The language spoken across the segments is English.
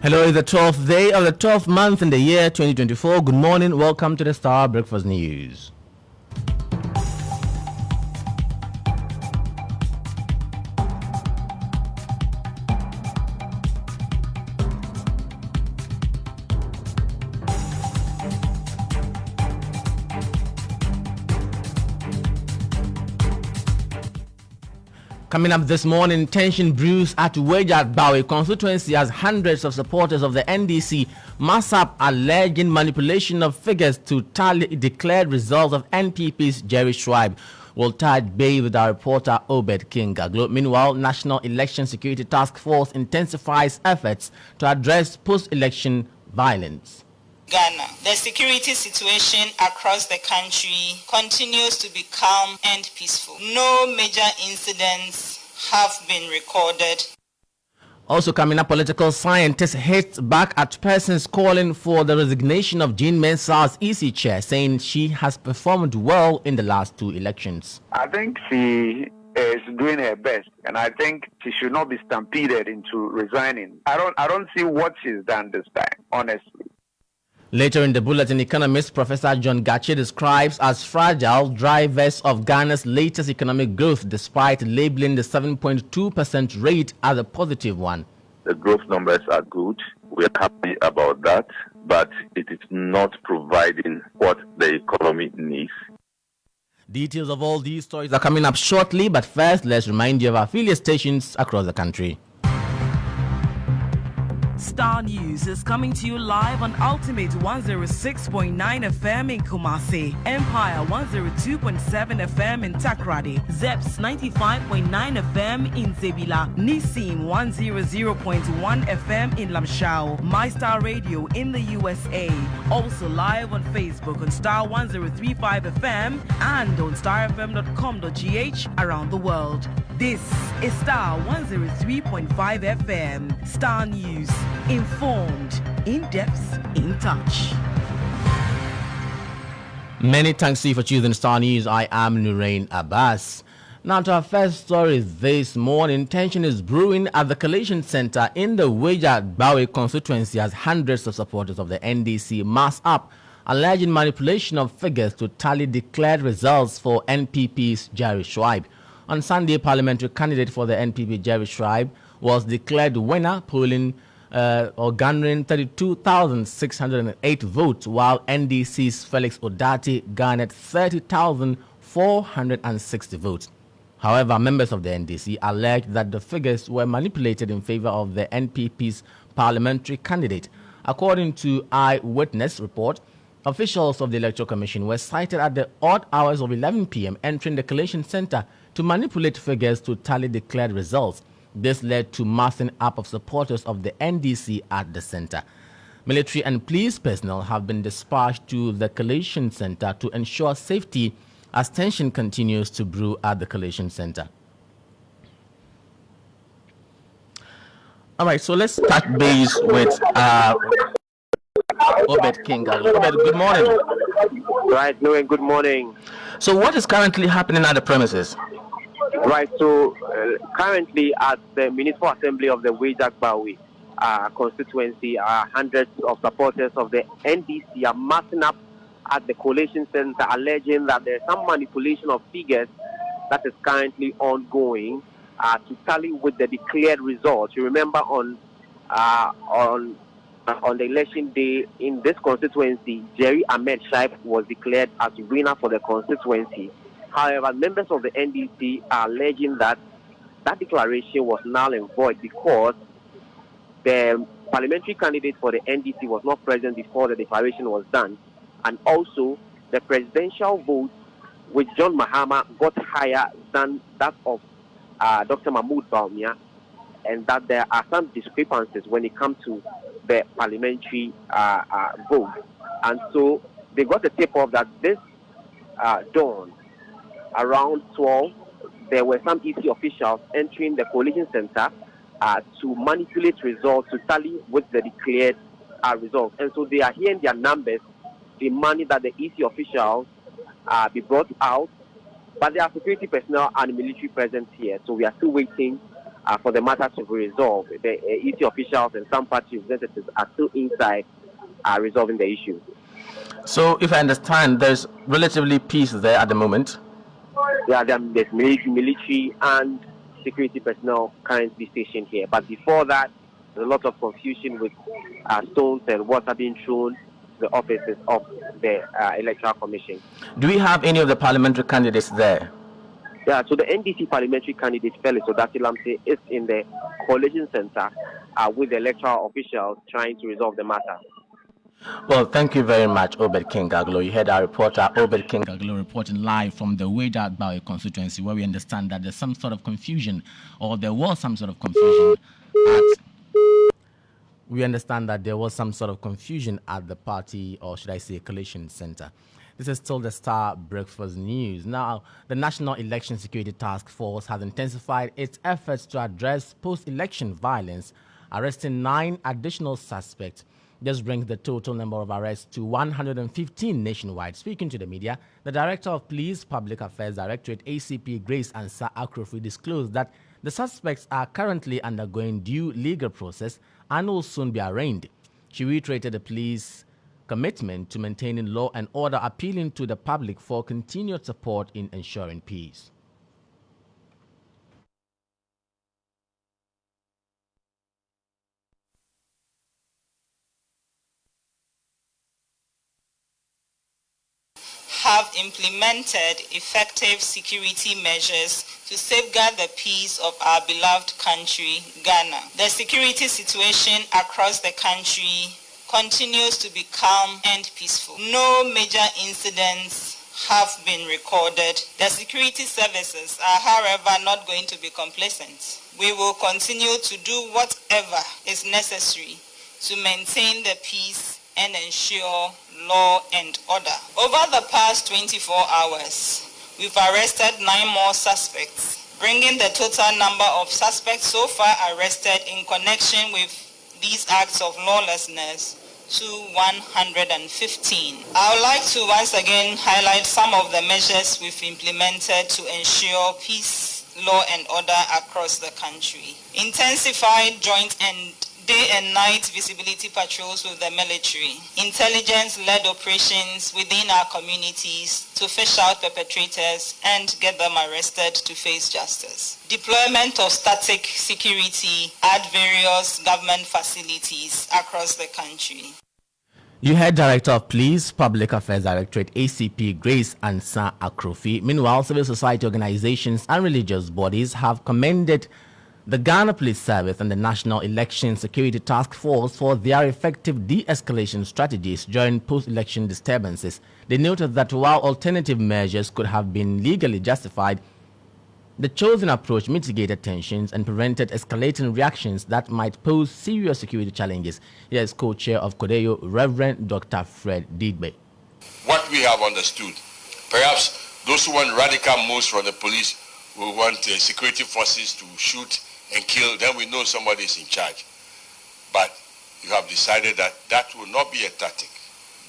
Hello, it's the 12th day of the 12th month in the year 2024. Good morning. Welcome to the Starr Breakfast News. Coming up this morning, tension brews at Wejat Bawe constituency as hundreds of supporters of the NDC mass up alleging manipulation of figures to tally declared results of NPP's Jerry Schwab. We'll touch base with our reporter Obed Kinga. Meanwhile, National Election Security Task Force intensifies efforts to address post-election violence. Ghana. The security situation across the country continues to be calm and peaceful. No major incidents have been recorded. Also coming up, political scientists hit back at persons calling for the resignation of Jean Mensah's EC chair, saying she has performed well in the last two elections. I think she is doing her best, and I think she should not be stampeded into resigning. I don't see what she's done this time, honestly. Later in the bulletin, economist Professor John Gachi describes as fragile drivers of Ghana's latest economic growth, despite labeling the 7.2% rate as a positive one. The growth numbers are good. We are happy about that, but it is not providing what the economy needs. Details of all these stories are coming up shortly, but first, let's remind you of our affiliate stations across the country. Starr News is coming to you live on Ultimate 106.9 FM in Kumasi, Empire 102.7 FM in Takrady, Zeps 95.9 FM in Zebila, Nissim 100.1 FM in Lamshao, My Star Radio in the USA. Also live on Facebook on Starr 103.5 FM and on starfm.com.gh around the world. This is Starr 103.5 FM. Starr News. Informed, in depth, in touch. Many thanks to you for choosing Starr News. I am Nurain Abbas. Now to our first story this morning. Tension is brewing at the Collation Center in the Wejat Bawe constituency as hundreds of supporters of the NDC mass up, alleging manipulation of figures to tally declared results for NPP's Jerry Schwab. On Sunday, parliamentary candidate for the NPP Jerry Schwab was declared winner, polling or garnering 32,608 votes, while NDC's Felix Odati garnered 30,460 votes. However, members of the NDC alleged that the figures were manipulated in favor of the NPP's parliamentary candidate. According to eyewitness report, officials of the Electoral Commission were sighted at the odd hours of 11 p.m. entering the collation center to manipulate figures to tally declared results. This led to massing up of supporters of the NDC at the center. Military and police personnel have been dispatched to the collation center to ensure safety as tension continues to brew at the collation center. All right, so let's touch base with Obed Kinga. Obed, good morning. Right, Noah, good morning. So what is currently happening at the premises? Right, so currently at the Municipal Assembly of the Wejat Bawe constituency, hundreds of supporters of the NDC are massing up at the collation center, alleging that there's some manipulation of figures that is currently ongoing to tally with the declared results. You remember on the election day in this constituency, Jerry Ahmed Shaib was declared as winner for the constituency. However, members of the NDC are alleging that that declaration was null and void because the parliamentary candidate for the NDC was not present before the declaration was done. And also, the presidential vote with John Mahama got higher than that of Dr. Mahmoud Bawumia, and that there are some discrepancies when it comes to the parliamentary vote. And so they got the tip-off that this dawn, around 12, there were some EC officials entering the coalition center to manipulate results, to tally with the declared results. And so they are hearing their numbers, demanding that the EC officials be brought out. But there are security personnel and military present here. So we are still waiting for the matter to be resolved. The EC officials and some party representatives are still inside resolving the issue. So, if I understand, there's relatively peace there at the moment. Yeah, there's military and security personnel currently stationed here. But before that, there's a lot of confusion with stones and water being thrown to the offices of the Electoral Commission. Do we have any of the parliamentary candidates there? Yeah, so the NDC parliamentary candidate Felix Odatilamse is in the coalition center with the electoral officials trying to resolve the matter. Well, thank you very much, Obed King Aglo. You heard our reporter, Obed King Aglo, reporting live from the Weda Agbawe constituency, where we understand that there's some sort of confusion, or there was some sort of confusion we understand that there was some sort of confusion at the party, or should I say, coalition center. This is still the Starr Breakfast News. Now, the National Election Security Task Force has intensified its efforts to address post-election violence, arresting 9 additional suspects. This brings the total number of arrests to 115 nationwide. Speaking to the media, the Director of Police Public Affairs Directorate, ACP Grace Ansa Akrofi, disclosed that the suspects are currently undergoing due legal process and will soon be arraigned. She reiterated the police commitment to maintaining law and order, appealing to the public for continued support in ensuring peace. Have implemented effective security measures to safeguard the peace of our beloved country, Ghana. The security situation across the country continues to be calm and peaceful. No major incidents have been recorded. The security services are, however, not going to be complacent. We will continue to do whatever is necessary to maintain the peace and ensure law and order. Over the past 24 hours, we've arrested 9 more suspects, bringing the total number of suspects so far arrested in connection with these acts of lawlessness to 115. I would like to once again highlight some of the measures we've implemented to ensure peace, law and order across the country. Intensified joint and day and night visibility patrols with the military, intelligence-led operations within our communities to fish out perpetrators and get them arrested to face justice. Deployment of static security at various government facilities across the country. You heard Director of Police Public Affairs Directorate ACP Grace Ansa Akrofi. Meanwhile, civil society organizations and religious bodies have commended the Ghana Police Service and the National Election Security Task Force for their effective de-escalation strategies during post-election disturbances. They noted that while alternative measures could have been legally justified, the chosen approach mitigated tensions and prevented escalating reactions that might pose serious security challenges. Here is co-chair of Kodeo, Reverend Dr. Fred Digbe. What we have understood, perhaps those who want radical moves from the police will want security forces to shoot and kill, then we know somebody is in charge. But you have decided that that will not be a tactic.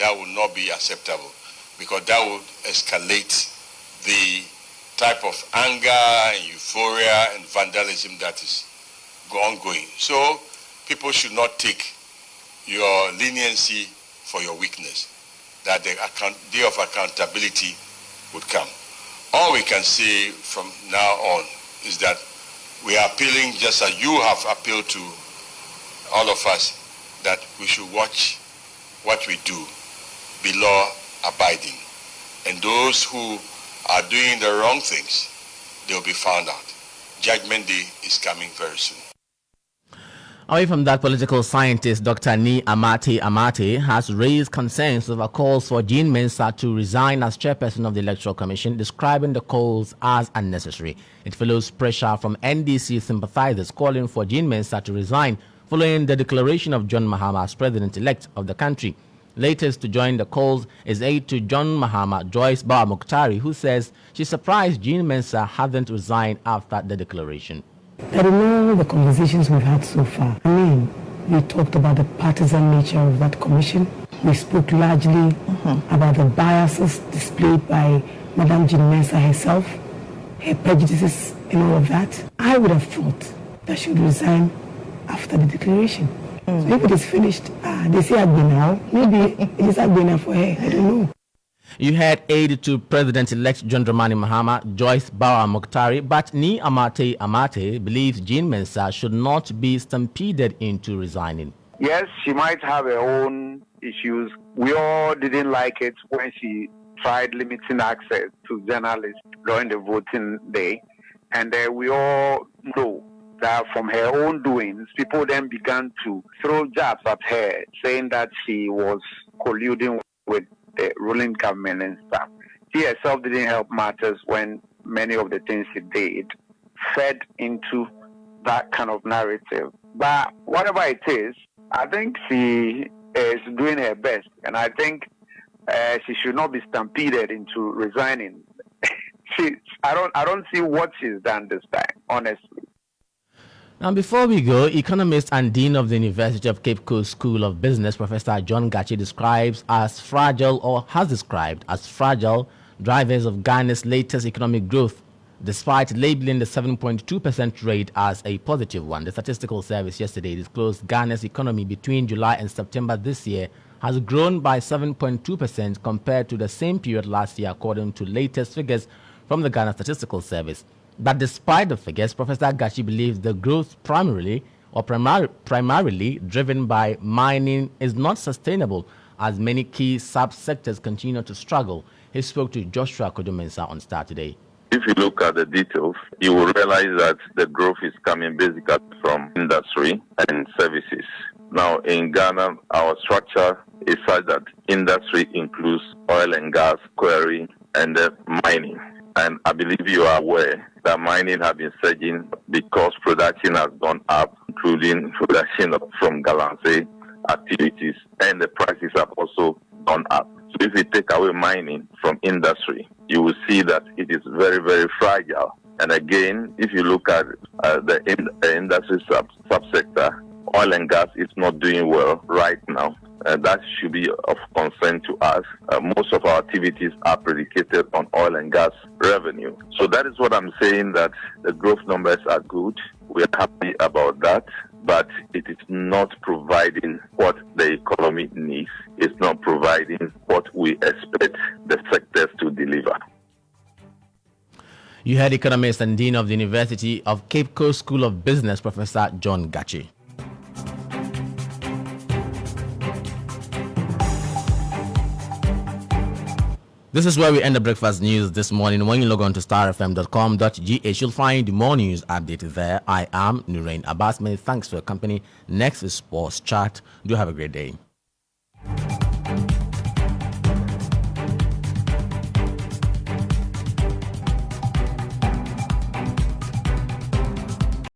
That will not be acceptable, because that would escalate the type of anger and euphoria and vandalism that is ongoing. So people should not take your leniency for your weakness, that the day of accountability would come. All we can say from now on is that we are appealing, just as you have appealed to all of us, that we should watch what we do, be law abiding. And those who are doing the wrong things, they'll be found out. Judgment Day is coming very soon. Away from that, political scientist Dr. Ni Amate has raised concerns over calls for Jean Mensah to resign as chairperson of the Electoral Commission, describing the calls as unnecessary. It follows pressure from NDC sympathizers calling for Jean Mensah to resign following the declaration of John Mahama as president-elect of the country. Latest to join the calls is aide to John Mahama, Joyce Bawa Mokhtari, who says she's surprised Jean Mensah hasn't resigned after the declaration. That in all the conversations we've had so far, we talked about the partisan nature of that commission. We spoke largely about the biases displayed by Madame Jean Mensah herself, her prejudices and all of that. I would have thought that should resign after the declaration. So if it is finished, they say Agbena, maybe it is Agbena for her, I don't know. You had aide to President-elect John Dramani Mahama, Joyce Bawa Mokhtari, but Ni Amate believes Jean Mensah should not be stampeded into resigning. Yes, she might have her own issues. We all didn't like it when she tried limiting access to journalists during the voting day. And we all know that from her own doings, people then began to throw jabs at her, saying that she was colluding with the ruling government and stuff. She herself didn't help matters when many of the things she did fed into that kind of narrative. But whatever it is, I think she is doing her best, and I think she should not be stampeded into resigning. I don't see what she's done this time, honestly. Now, before we go, economist and dean of the University of Cape Coast School of Business, Professor John Gachi, has described as fragile drivers of Ghana's latest economic growth, despite labeling the 7.2% rate as a positive one. The Statistical Service yesterday disclosed Ghana's economy between July and September this year has grown by 7.2% compared to the same period last year, according to latest figures from the Ghana Statistical Service. But despite the figures, Professor Gachi believes the growth primarily driven by mining is not sustainable, as many key subsectors continue to struggle. He spoke to Joshua Kojo-Mensah on Starr today. If you look at the details, you will realize that the growth is coming basically from industry and services. Now, in Ghana, our structure is such that industry includes oil and gas, quarry, and mining. And I believe you are aware that mining has been surging because production has gone up, including production from Galamsey activities, and the prices have also gone up. So if you take away mining from industry, you will see that it is very, very fragile. And again, if you look at the industry subsector, oil and gas is not doing well right now. That should be of concern to us. Most of our activities are predicated on oil and gas revenue. So that is what I'm saying, that the growth numbers are good. We are happy about that. But it is not providing what the economy needs. It's not providing what we expect the sectors to deliver. You heard economist and dean of the University of Cape Coast School of Business, Professor John Gachi. This is where we end the breakfast news this morning. When you log on to starfm.com.gh, you'll find more news updated there. I am Nurain Abbas. Many thanks for your company. Next is Sports Chat. Do have a great day.